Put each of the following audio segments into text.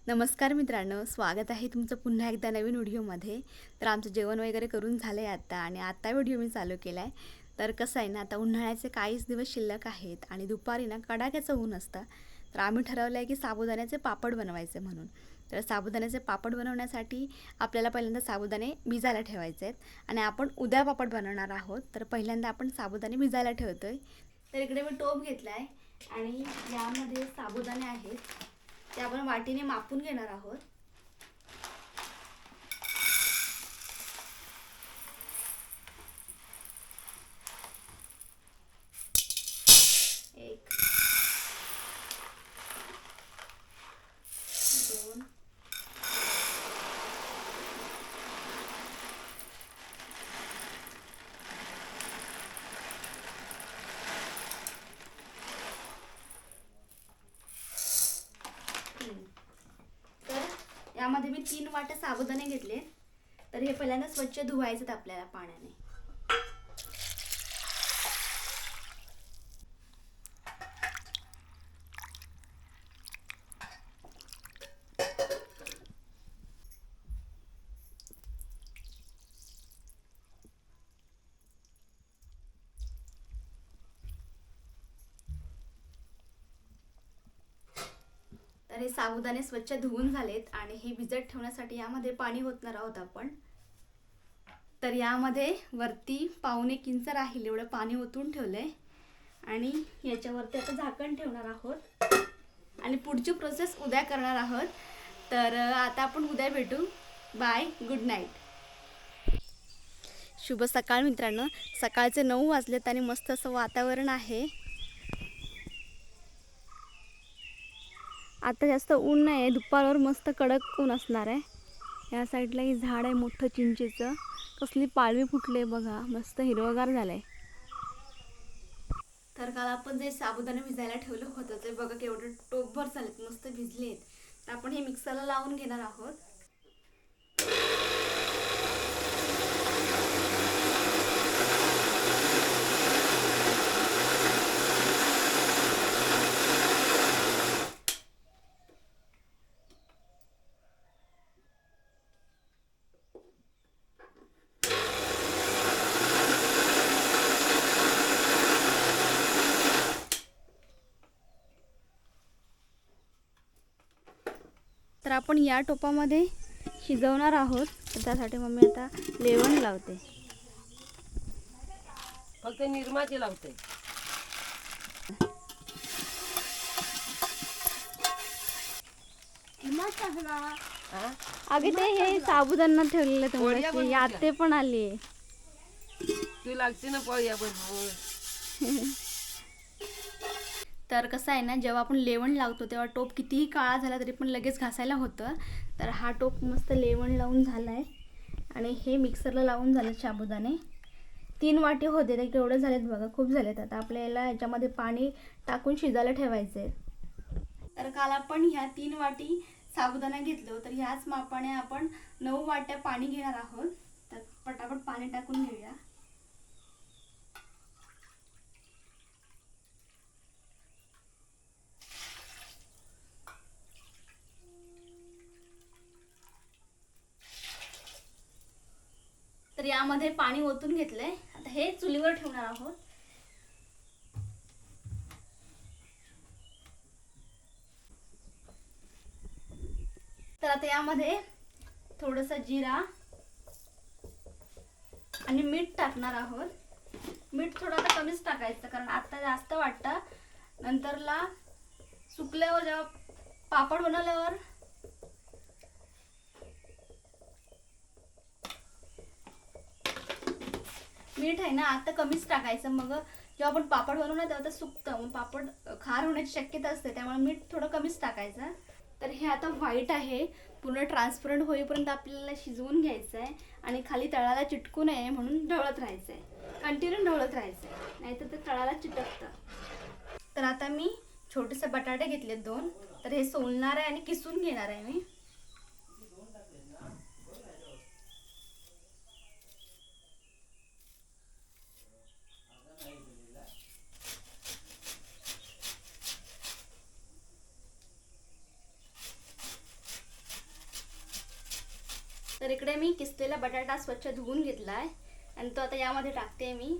नमस्कार मित्रांनो, स्वागत आहे तुमचं पुन्हा एकदा नवीन व्हिडिओमध्ये. तर आमचं जेवण वगैरे करून झालं आहे आता आणि आता व्हिडिओ मी चालू केला आहे. तर कसं आहे ना, आता उन्हाळ्याचे काहीच दिवस शिल्लक आहेत आणि दुपारी ना कडाक्याचं ऊन असतं. तर आम्ही ठरवलं आहे की साबुदाण्याचे पापड बनवायचे म्हणून. तर साबुदाण्याचे पापड बनवण्यासाठी आपल्याला पहिल्यांदा साबुदाणे भिजायला ठेवायचे आहेत आणि आपण उद्या पापड बनवणार आहोत. तर पहिल्यांदा आपण साबुदाणे भिजायला ठेवतो आहे. तर इकडे मी टोप घेतला आहे आणि यामध्ये साबुदाणे आहेत, ते आपण वाटीने मापून घेणार आहोत. एक, दोन, तीन. तर यामध्ये मी 3 वाट्या साबुदाणे घेतले. तर हे पहिल्यांदा स्वच्छ धुवायचे आपल्याला पाण्याने. तर हे साबुदाणे स्वच्छ धुवून झालेत आणि हे भिजत ठेवण्यासाठी यामध्ये पाणी ओतणार आहोत आपण. तर यामध्ये वरती पावणे इंच राहील एवढं पाणी ओतून ठेवलंय आणि याच्यावरती आता झाकण ठेवणार आहोत आणि पुढची प्रोसेस उद्या करणार आहोत. तर आता आपण उद्या भेटू. Bye, good night. शुभ सकाळ मित्रांनो. सकाळचे 9 वाजलेत आणि मस्त असं वातावरण आहे. आता जास्त ऊन नाही आहे, दुपारवर मस्त कडक ऊन असणार आहे. या साईडला ही झाड आहे मोठं चिंचेचं, कसली पालवी फुटले बघा, मस्त हिरवगार झालंय. तर काल आपण जे साबुदाणे भिजायला ठेवलं होतं ते बघा केवढं टोपभर झालेत, मस्त भिजलेत. तर आपण हे मिक्सरला लावून घेणार आहोत. तर आपण या टोपामध्ये शिजवणार आहोत. तर त्यासाठी मम्मी आता लेवण लावते. फक्त निरमाचे लावते. अगे ते हे साबुदाणा ठेवलेलं तर आते पण आली. तू लागते ना पोळ्या बनवून. तर कसं आहे ना, जेव्हा आपण लेवण लावतो तेव्हा टोप कितीही काळा झाला तरी पण लगेच घासायला होतं. तर हा टोप मस्त लेवण लावून झाला आहे आणि हे मिक्सरला लावून झाले साबुदाणे. 3 वाटी होते, ते केवढे झालेत बघा, खूप झालेत. आता आपल्याला याच्यामध्ये पाणी टाकून शिजायला ठेवायचे. तर काल आपण ह्या 3 वाटी साबुदाणा घेतलं, तर ह्याच मापाने आपण 9 वाट्या पाणी घेणार आहोत. तर पटापट पाणी टाकून घेऊया. तर यामध्ये पाणी ओतून घेतलंय. आता हे चुलीवर ठेवणार आहोत. तर आता यामध्ये थोडंसं जिरा आणि मीठ टाकणार आहोत. मीठ थोडं आता कमीच टाकायचं, कारण आता जास्त वाटतं नंतरला सुकल्यावर जेव्हा पापड बनवल्यावर मीठ आहे ना आता कमीच टाकायचं. मग जेव्हा आपण पापड बनवणार तेव्हा ते सुकतं, मग पापड खार होण्याची शक्यता असते, त्यामुळे मीठ थोडं कमीच टाकायचं. तर हे आता व्हाईट आहे, पूर्ण ट्रान्सपरंट होईपर्यंत आपल्याला शिजवून घ्यायचं आहे आणि खाली तळाला चिटकू नये म्हणून ढवळत राहायचं आहे, कंटिन्यू ढवळत राहायचं आहे, नाहीतर ते तळाला चिटकतं. तर आता मी छोटेसे बटाटे घेतलेत 2. तर हे सोलणार आहे आणि किसून घेणार आहे मी. तर इकडे मी किसलेला बटाटा स्वच्छ धुवून घेतलाय आणि तो आता यामध्ये टाकते मी.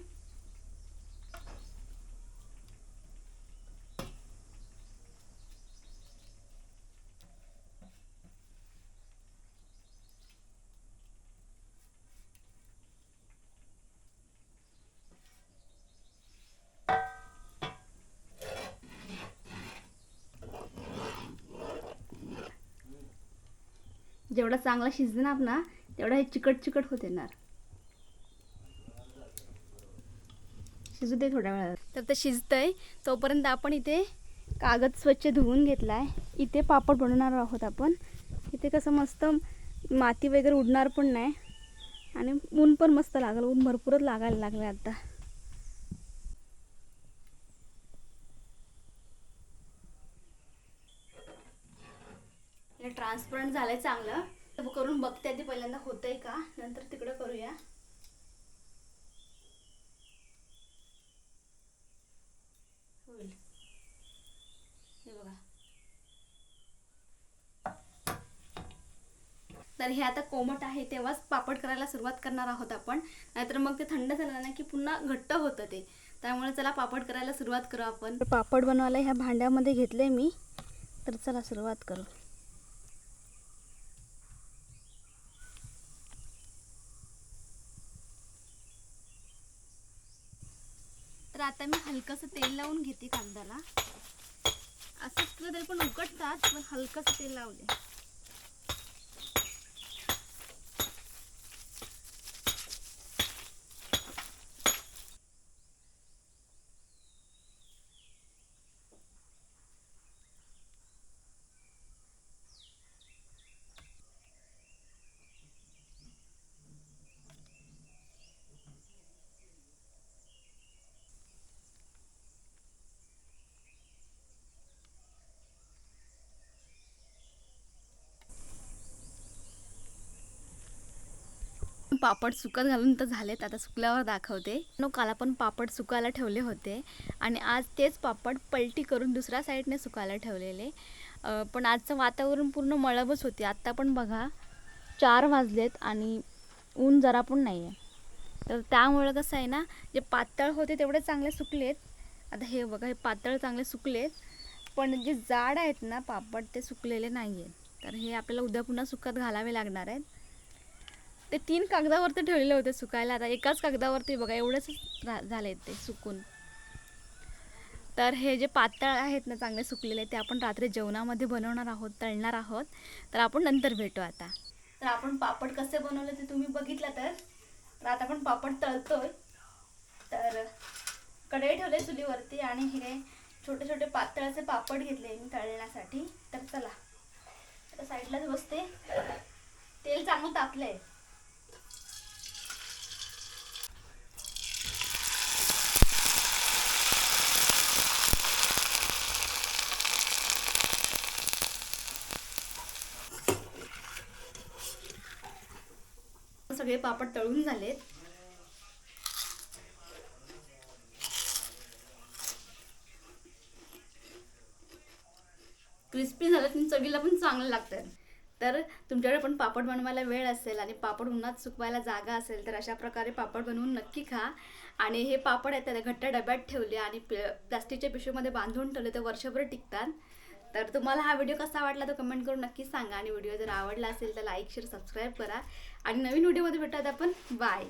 जेवढा चांगला शिजणार ना तेवढा हे चिकट चिकट होत येणार. शिजू दे थोड्या वेळात. तर ते शिजतंय तोपर्यंत आपण इथे कागद स्वच्छ धुवून घेतलाय. इथे पापड बनवणार आहोत आपण. इथे कसं मस्त माती वगैरे उडणार पण नाही आणि ऊन पण मस्त लागल. ऊन भरपूरच लागायला लागलं आता. ट्रान्सपरंट झालंय चांगलं. करून बघते आधी पहिल्यांदा होतंय का, नंतर तिकडं करूया. होईल हे बघा. तर हे आता कोमट आहे तेव्हाच पापड करायला सुरुवात करणार आहोत आपण, नाहीतर मग ते थंड झालं ना की पुन्हा घट्ट होतं ते. त्यामुळे चला पापड करायला सुरुवात करू आपण. पापड बनवायला ह्या भांड्यामध्ये घेतले मी. तर चला सुरुवात करू. तर आता मी हलकंसं तेल लावून घेते कांद्याला. असंच केलं तरी पण उकळतात, पण हलकंसं तेल लावले. पापड सुकत घालून तर झालेत, आता सुकल्यावर दाखवते. काल आपण पापड सुकायला ठेवले होते आणि आज तेच पापड पलटी करून दुसऱ्या साईडने सुकायला ठेवलेले. पण आजचं वातावरण पूर्ण मळबच होती. आत्ता पण बघा 4 वाजलेत आणि ऊन जरा पण नाही आहे. तर त्यामुळे कसं आहे ना, जे पातळ होते तेवढे चांगले सुकलेत. आता हे बघा, हे पातळ चांगले सुकलेत, पण जे जाड आहेत ना पापड ते सुकलेले नाही आहेत. तर हे आपल्याला उद्या पुन्हा सुकत घालावे लागणार आहेत. ते 3 कागदावरती ठेवलेले होते सुकायला. आता एकाच कागदावरती बघा एवढेच झाले ते सुकून. तर हे जे पातळ आहेत ना चांगले सुकलेले ते आपण रात्री जेवणामध्ये बनवणार आहोत, तळणार आहोत. तर आपण नंतर भेटू आता. तर आपण पापड कसे बनवले ते तुम्ही बघितलं. तर आता आपण पापड तळतोय. तर कढई ठेवले चुलीवरती आणि हे छोटे छोटे पातळाचे पापड घेतले मी तळण्यासाठी. तर चला आता साईडलाच बसते. तेल चांगलं तापलंय. सगळे पापड तळून झालेत. क्रिस्पी झालेत आणि चवीला पण चांगलं लागतं. तर तुमच्याकडे पण पापड बनवायला वेळ असेल आणि पापड उन्हात सुकवायला जागा असेल तर अशा प्रकारे पापड बनवून नक्की खा. आणि हे पापड आहेत त्याला घट्ट डब्यात ठेवले आणि प्लास्टिकच्या पिशवीमध्ये बांधून ठेवले तर वर्षभर टिकतात. तर तुम्हाला हा व्हिडिओ कसा वाटला तो कमेंट करून नक्की सांगा. आणि व्हिडिओ जर आवडला असेल तर लाईक शेअर सबस्क्राईब करा. आणि नवीन व्हिडिओमध्ये भेटूयात आपण. बाय.